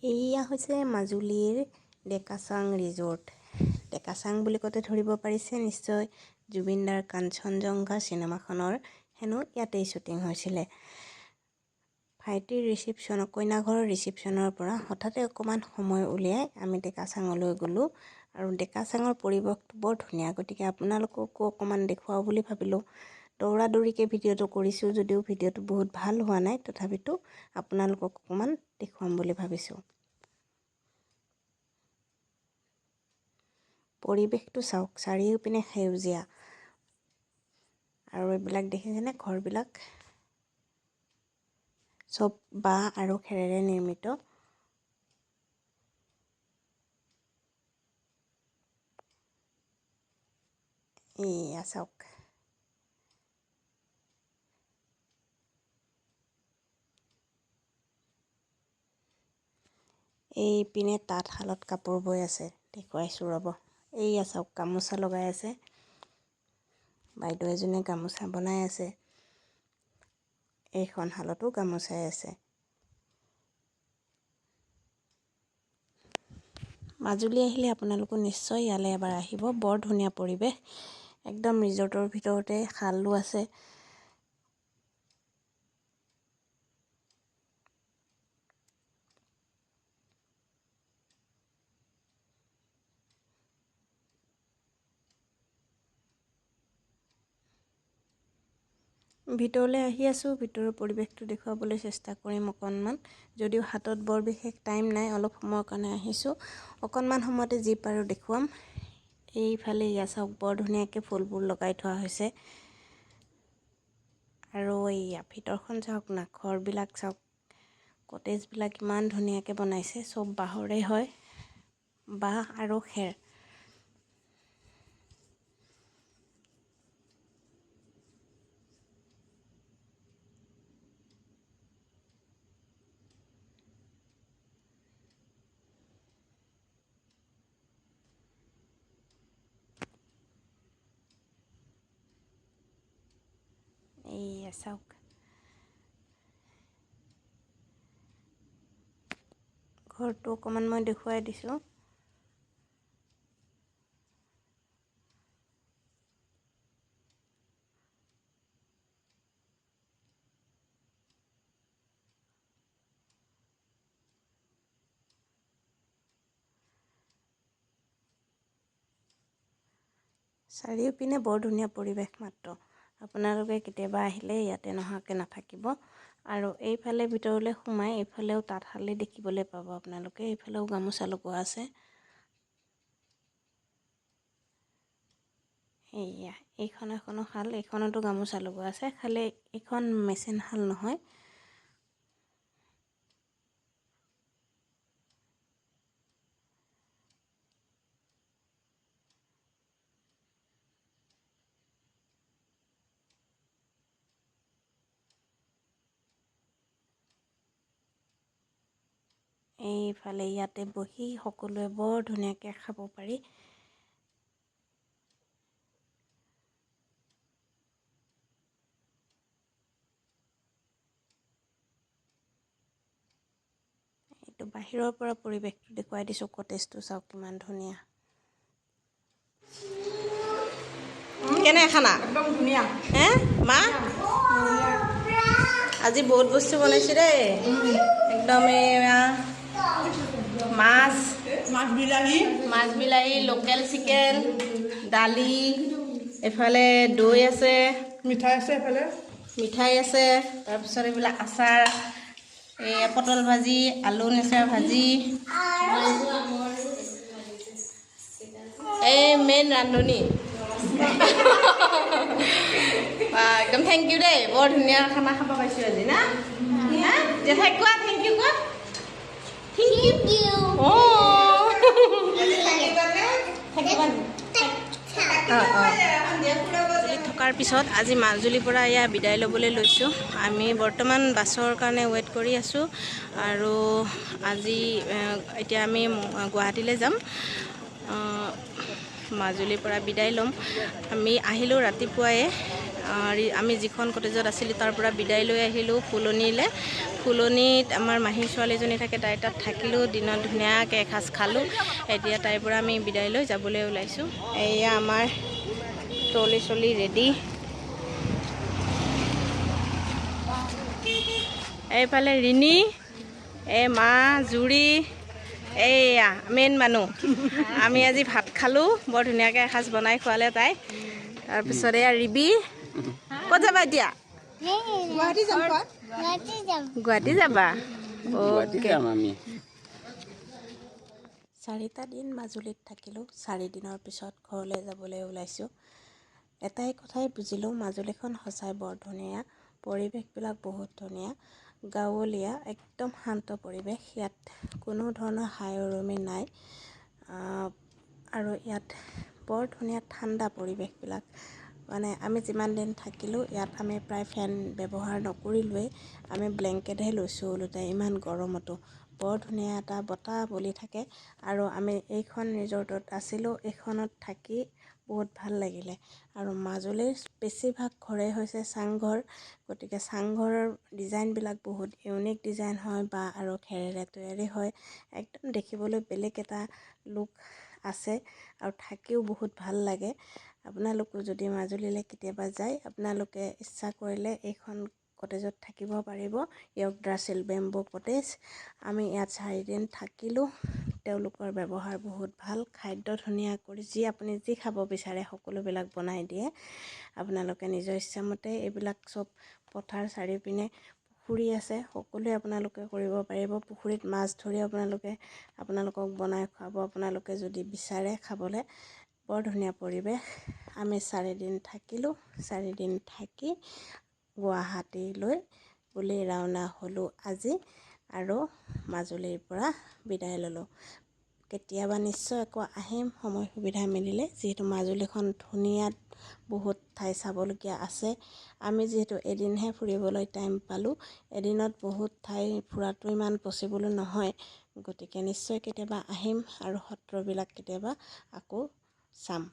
এইয়া হৈছে মাজুলীৰ ডেকাচাং ৰিজৰ্ট। ডেকাচাং বুলি কতে ধৰিব পাৰিছে নিশ্চয় জুবিনদাৰ কাঞ্চনজংঘা চিনেমাখনৰ হেনো ইয়াতেই শ্বুটিং হৈছিলে। ভাইটিৰ ৰিচিপশ্যন কইনাঘৰৰ ৰিচিপশ্যনৰ পৰা হঠাতে অকণমান সময় উলিয়াই আমি ডেকাচাঙলৈ গ'লোঁ আৰু ডেকাচাঙৰ পৰিৱেশটো বৰ ধুনীয়া, গতিকে আপোনালোককো অকণমান দেখুৱাওঁ বুলি ভাবিলোঁ। দৌৰা দৌৰিকৈ ভিডিঅ'টো কৰিছোঁ যদিও ভিডিঅ'টো বহুত ভাল হোৱা নাই, তথাপিতো আপোনালোকক অকণমান দেখুৱাম বুলি ভাবিছোঁ। পৰিৱেশটো চাওক, চাৰিওপিনে সেউজীয়া আৰু এইবিলাক দেখিছেনে, ঘৰবিলাক চব বাঁহ আৰু খেৰেৰে নিৰ্মিত। এয়া চাওক, এইপিনে তাঁতশালত কাপোৰ বৈ আছে, দেখুৱাইছোঁ ৰ'ব। এইয়া চাওক, গামোচা লগাই আছে, বাইদেউ এজনীয়ে গামোচা বনাই আছে। এইখন শালতো গামোচাই আছে। মাজুলী আহিলে আপোনালোকে নিশ্চয় ইয়ালৈ এবাৰ আহিব, বৰ ধুনীয়া পৰিৱেশ। একদম ৰিজৰ্টৰ ভিতৰতে শালো আছে। ভিতৰলৈ আহি আছোঁ, ভিতৰৰ পৰিৱেশটো দেখুৱাবলৈ চেষ্টা কৰিম অকণমান, যদিও হাতত বৰ বিশেষ টাইম নাই, অলপ সময়ৰ কাৰণে আহিছোঁ। অকণমান সময়তে যি পাৰোঁ দেখুৱাম। এইফালে ইয়া চাওক, বৰ ধুনীয়াকৈ ফুলবোৰ লগাই থোৱা হৈছে। আৰু এইয়া ভিতৰখন চাওক না, ঘৰবিলাক চাওক, কটেজবিলাক ইমান ধুনীয়াকৈ বনাইছে, চব বাঁহৰে হয়, বাঁহ আৰু খেৰ। এইয়া চাওক, ঘৰটো অকণমান মই দেখুৱাই দিছোঁ। চাৰিওপিনে বৰ ধুনীয়া পৰিৱেশ মাত্ৰ, আপোনালোকে কেতিয়াবা আহিলে ইয়াতে নহাকৈ নাথাকিব। আৰু এইফালে ভিতৰলৈ সোমাই এইফালেও তাঁতশালেই দেখিবলৈ পাব আপোনালোকে, এইফালেও গামোচা লগোৱা আছে। এইয়া এইখন এখনো শাল, এইখনতো গামোচা লগোৱা আছে, খালি এইখন মেচিন শাল নহয়। এইফালে ইয়াতে বহি সকলোৱে বৰ ধুনীয়াকৈ খাব পাৰি। এইটো বাহিৰৰ পৰা পৰিৱেশটো দেখুৱাই দিছোঁ, কটেজটো চাওক কিমান ধুনীয়া। কেনে খানা? একদম ধুনীয়া। মা আজি বহুত বস্তু বনাইছে দেই, একদম এয়া মাছ বিলাহী, লোকেল চিকেন, দালি, এফালে দৈ আছে, মিঠাই আছে, তাৰপিছত এইবিলাক আচাৰ, এই পটল ভাজি, আলু নেচা ভাজি, এই মেইন ৰান্ধনী। একদম থেংক ইউ দেই, বৰ ধুনীয়া খানা খাব পাইছোঁ আজি না। জেঠাই কোৱা থেংক ইউ, কোৱা থেংক ইউ। থকাৰ পিছত আজি মাজুলীৰ পৰা এয়া বিদায় ল'বলৈ লৈছোঁ। আমি বৰ্তমান বাছৰ কাৰণে ৱেইট কৰি আছোঁ আৰু আজি এতিয়া আমি গুৱাহাটীলৈ যাম। মাজুলীৰ পৰা বিদায় ল'ম। আমি আহিলোঁ ৰাতিপুৱাই, আমি যিখন কটেজত আছিলোঁ তাৰ পৰা বিদায় লৈ আহিলোঁ ফুলনিলৈ। ফুলনিত আমাৰ মাহীৰ ছোৱালীজনী থাকে, তাইৰ তাত থাকিলোঁ, দিনত ধুনীয়াকৈ এসাঁজ খালোঁ। এতিয়া তাইৰ পৰা আমি বিদায় লৈ যাবলৈ ওলাইছোঁ। এয়া আমাৰ ট্ৰলি চলি ৰেডি। এইফালে ৰিণী, মা জুৰি, এইয়া মেইন মানুহ। আমি আজি ভাত খালোঁ, বৰ ধুনীয়াকৈ এসাঁজ বনাই খোৱালে তাই। তাৰপিছত এয়া ৰিবি, ক'ত যাবা এতিয়া? গুৱাহাটী যাবা? 4টা দিন মাজুলীত থাকিলোঁ। 4 দিনৰ পিছত ঘৰলৈ যাবলৈ ওলাইছোঁ। এটাই কথাই বুজিলোঁ, মাজুলীখন সঁচাই বৰ ধুনীয়া, পৰিৱেশবিলাক বহুত ধুনীয়া, গাঁৱলীয়া, একদম শান্ত পৰিৱেশ। ইয়াত কোনো ধৰণৰ হাই উৰুমি নাই, আৰু ইয়াত বৰ ধুনীয়া ঠাণ্ডা পৰিৱেশবিলাক। মানে আমি যিমান দিন থাকিলোঁ ইয়াত আমি প্ৰায় ফেন ব্যৱহাৰ নকৰিলোৱেই, আমি ব্লেংকেটহে লৈছোঁ ওলোটাই, ইমান গৰমতো। বৰ ধুনীয়া এটা বতাহ বলি থাকে। আৰু আমি এইখন ৰিজৰ্টত আছিলোঁ, এইখনত থাকি বহুত ভাল লাগিলে। আৰু মাজুলীৰ বেছিভাগ ঘৰেই হৈছে চাংঘৰ, গতিকে চাংঘৰৰ ডিজাইনবিলাক বহুত ইউনিক ডিজাইন হয়, বা আৰু খেৰেৰে তৈয়াৰী হয়। একদম দেখিবলৈ বেলেগ এটা লুক আছে আৰু থাকিও বহুত ভাল লাগে। আপোনালোকো যদি মাজুলীলৈ কেতিয়াবা যায়, আপোনালোকে ইচ্ছা কৰিলে এইখন কটেজত থাকিব পাৰিব, য়গড্ৰাছিল বেম্বো কটেজ। আমি ইয়াত 4 দিন থাকিলোঁ। তেওঁলোকৰ ব্যৱহাৰ বহুত ভাল, খাদ্য ধুনীয়া কৰি আপুনি যি খাব বিচাৰে সকলোবিলাক বনাই দিয়ে। আপোনালোকে নিজৰ ইচ্ছামতে, এইবিলাক চব পথাৰ চাৰিওপিনে পুখুৰী আছে, সকলোৱে আপোনালোকে কৰিব পাৰিব। পুখুৰীত মাছ ধৰি আপোনালোকক বনাই খুৱাব, আপোনালোকে যদি বিচাৰে খাবলৈ। বৰ ধুনীয়া পৰিৱেশ। আমি 4 দিন থাকিলোঁ। 4 দিন থাকি গুৱাহাটীলৈ বুলি ৰাওনা হ'লোঁ আজি, আৰু মাজুলীৰ পৰা বিদায় ল'লোঁ। কেতিয়াবা নিশ্চয় আকৌ আহিম সময় সুবিধা মিলিলে, যিহেতু মাজুলীখন ধুনীয়া, বহুত ঠাই চাবলগীয়া আছে। আমি যিহেতু এদিনহে ফুৰিবলৈ টাইম পালোঁ, এদিনত বহুত ঠাই ফুৰাটো ইমান পচিবল নহয়, গতিকে নিশ্চয় কেতিয়াবা আহিম আৰু সত্ৰবিলাক কেতিয়াবা আকৌ চাম।